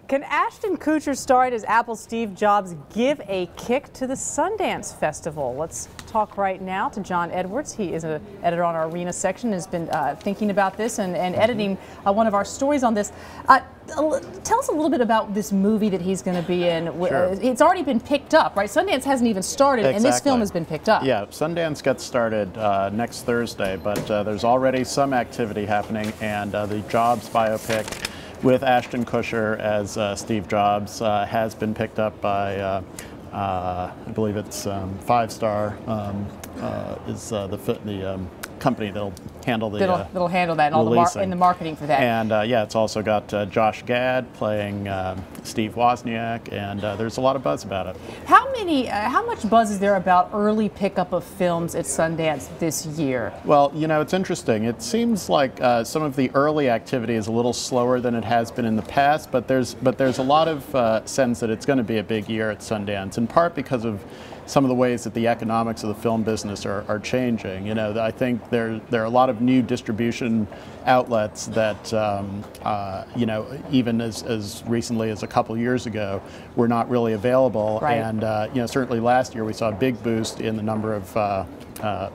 Can Ashton Kutcher starring as Apple's Steve Jobs give a kick to the Sundance Festival? Let's talk right now to Jon Edwards. He is an editor on our Arena section, has been thinking about this and editing one of our stories on this. Tell us a little bit about this movie that he's going to be in. Sure. It's already been picked up, right? Sundance hasn't even started, Exactly. and this film has been picked up. Yeah, Sundance gets started next Thursday, but there's already some activity happening, and the Jobs biopic with Ashton Kutcher as Steve Jobs has been picked up by, I believe it's Five Star is the company that'll handle the that'll handle that and all the marketing for that. And yeah, it's also got Josh Gad playing Steve Wozniak, and there's a lot of buzz about it. How much buzz is there about early pickup of films at Sundance this year? Well, you know, it's interesting. It seems like some of the early activity is a little slower than it has been in the past, but there's a lot of sense that it's going to be a big year at Sundance, in part because of some of the ways that the economics of the film business are changing. You know, I think there are a lot of new distribution outlets that, you know, even as recently as a couple years ago, were not really available. Right. And, you know, certainly last year we saw a big boost in the number of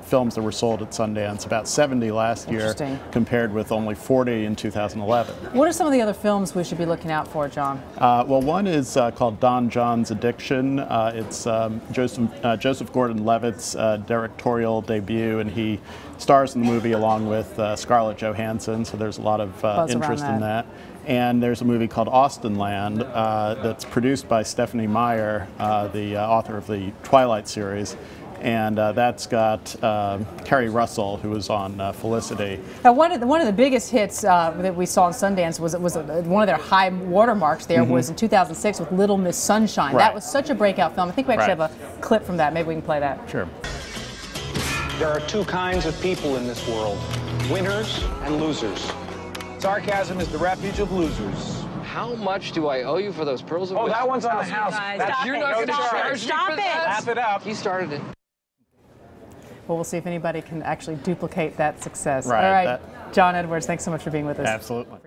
films that were sold at Sundance, about 70 last year, compared with only 40 in 2011. What are some of the other films we should be looking out for, John? Well, one is called Don John's Addiction. It's Joseph Gordon-Levitt's directorial debut, and he stars in the movie along with Scarlett Johansson, so there's a lot of interest in that. And there's a movie called Austenland that's produced by Stephanie Meyer, the author of the Twilight series. And that's got Kerry Russell, who was on Felicity. Now, one of the biggest hits that we saw in Sundance was one of their high watermarks there was in 2006 with Little Miss Sunshine. Right. That was such a breakout film. I think we actually have a clip from that. Maybe we can play that. Sure. There are two kinds of people in this world, winners and losers. Sarcasm is the refuge of losers. How much do I owe you for those pearls of wisdom? That one's on the house. You're not going to charge me for that? Laugh it up. You started it. Well, we'll see if anybody can actually duplicate that success. Right. All right, Jon Edwards, thanks so much for being with us. Absolutely.